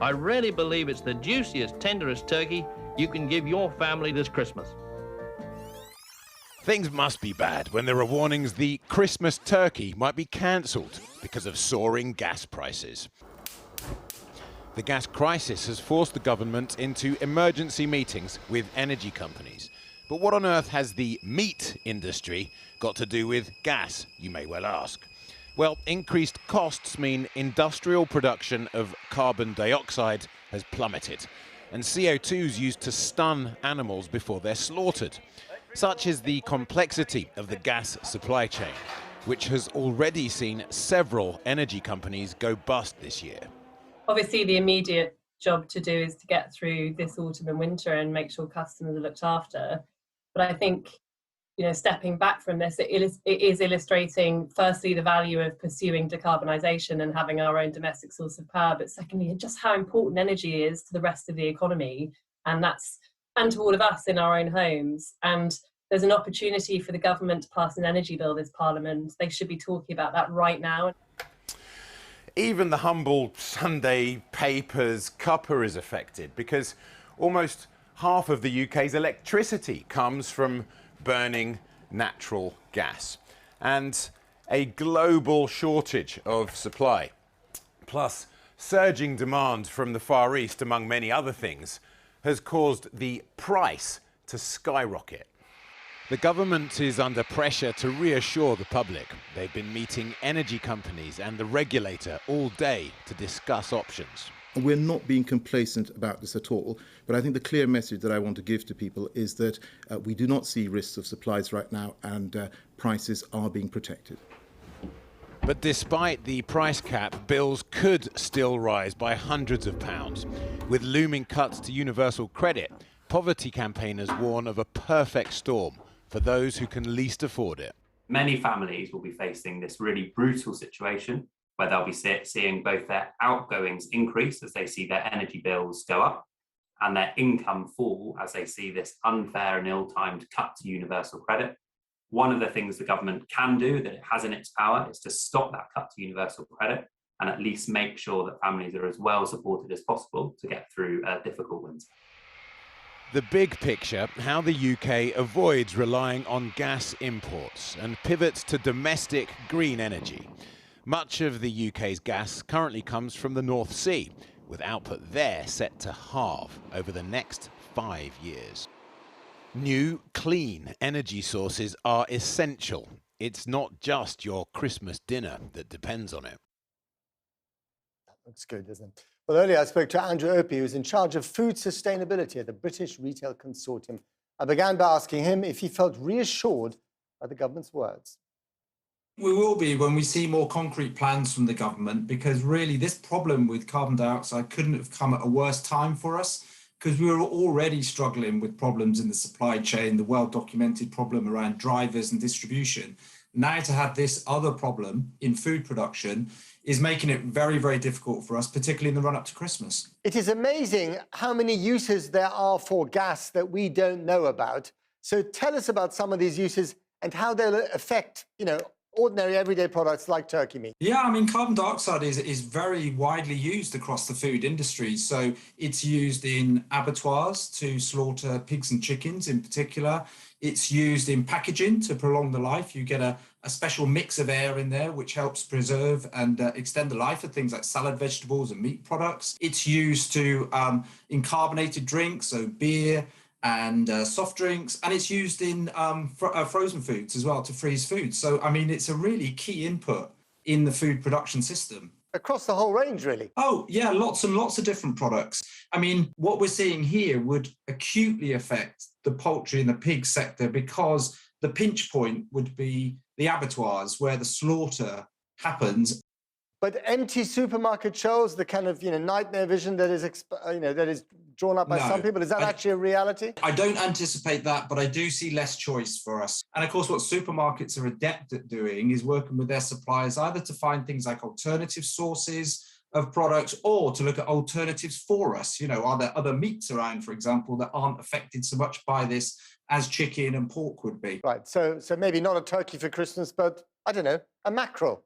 I really believe it's the juiciest, tenderest turkey you can give your family this Christmas. Things must be bad when there are warnings the Christmas turkey might be cancelled because of soaring gas prices. The gas crisis has forced the government into emergency meetings with energy companies. But what on earth has the meat industry got to do with gas, you may well ask? Well, increased costs mean industrial production of carbon dioxide has plummeted, and CO2 is used to stun animals before they're slaughtered. Such is the complexity of the gas supply chain, which has already seen several energy companies go bust this year. Obviously, the immediate job to do is to get through this autumn and winter and make sure customers are looked after. But I think, stepping back from this, it is illustrating, firstly, the value of pursuing decarbonisation and having our own domestic source of power, but secondly, just how important energy is to the rest of the economy, and to all of us in our own homes. And there's an opportunity for the government to pass an energy bill this Parliament. They should be talking about that right now. Even the humble Sunday paper's cuppa is affected because almost half of the UK's electricity comes from burning natural gas, and a global shortage of supply, plus surging demand from the Far East, among many other things, has caused the price to skyrocket. The government is under pressure to reassure the public. They've been meeting energy companies and the regulator all day to discuss options. We're not being complacent about this at all, but I think the clear message that I want to give to people is that we do not see risks of supplies right now, and prices are being protected. But despite the price cap, bills could still rise by hundreds of pounds. With looming cuts to universal credit, poverty campaigners warn of a perfect storm for those who can least afford it. Many families will be facing this really brutal situation where they'll be seeing both their outgoings increase as they see their energy bills go up and their income fall as they see this unfair and ill-timed cut to universal credit. One of the things the government can do that it has in its power is to stop that cut to universal credit and at least make sure that families are as well supported as possible to get through a difficult winter. The big picture, how the UK avoids relying on gas imports and pivots to domestic green energy. Much of the UK's gas currently comes from the North Sea, with output there set to halve over the next 5 years. New, clean energy sources are essential. It's not just your Christmas dinner that depends on it. That looks good, doesn't it? Well, earlier I spoke to Andrew Opie, who's in charge of food sustainability at the British Retail Consortium. I began by asking him if he felt reassured by the government's words. We will be when we see more concrete plans from the government, because really this problem with carbon dioxide couldn't have come at a worse time for us, because we were already struggling with problems in the supply chain, the well-documented problem around drivers and distribution. Now to have this other problem in food production is making it very, very difficult for us, particularly in the run-up to Christmas. It is amazing how many uses there are for gas that we don't know about. So tell us about some of these uses and how they'll affect, ordinary everyday products like turkey meat. Yeah, I mean, carbon dioxide is very widely used across the food industry. So it's used in abattoirs to slaughter pigs and chickens in particular. It's used in packaging to prolong the life. You get a special mix of air in there, which helps preserve and extend the life of things like salad vegetables and meat products. It's used to in carbonated drinks, so beer and soft drinks, and it's used in frozen foods as well to freeze food. So, I mean, it's a really key input in the food production system. Across the whole range, really? Oh, yeah, lots and lots of different products. I mean, what we're seeing here would acutely affect the poultry and the pig sector, because the pinch point would be the abattoirs where the slaughter happens. But empty supermarket shelves, the kind of nightmare vision that is drawn up by some people, is that actually a reality? I don't anticipate that, but I do see less choice for us. And of course, what supermarkets are adept at doing is working with their suppliers either to find things like alternative sources of products or to look at alternatives for us. Are there other meats around, for example, that aren't affected so much by this as chicken and pork would be? Right. So maybe not a turkey for Christmas, but I don't know, a mackerel.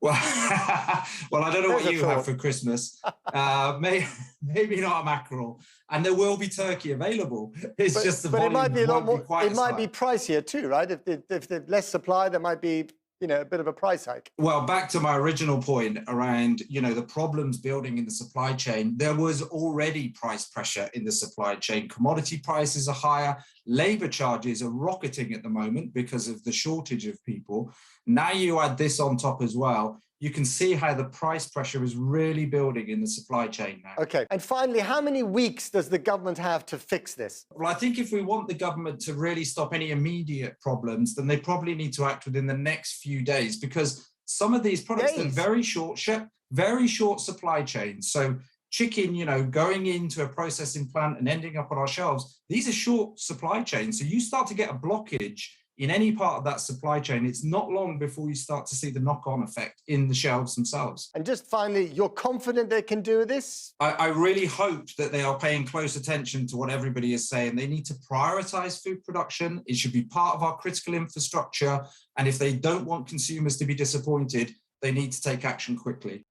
Well, well, I don't know what you have for Christmas. Maybe not a mackerel, and there will be turkey available. It's just the volume it might be a lot more. It might be pricier too, right? If there's less supply, there might be a bit of a price hike. Well, back to my original point around the problems building in the supply chain. There was already price pressure in the supply chain. Commodity prices are higher. Labor charges are rocketing at the moment because of the shortage of people. Now you add this on top as well. You can see how the price pressure is really building in the supply chain now. Okay. And finally, how many weeks does the government have to fix this? Well, I think if we want the government to really stop any immediate problems, then they probably need to act within the next few days, because some of these products are very short supply chains. So chicken, going into a processing plant and ending up on our shelves, these are short supply chains. So you start to get a blockage in any part of that supply chain, it's not long before you start to see the knock-on effect in the shelves themselves. And just finally, you're confident they can do this? I really hope that they are paying close attention to what everybody is saying. They need to prioritize food production. It should be part of our critical infrastructure. And if they don't want consumers to be disappointed, they need to take action quickly.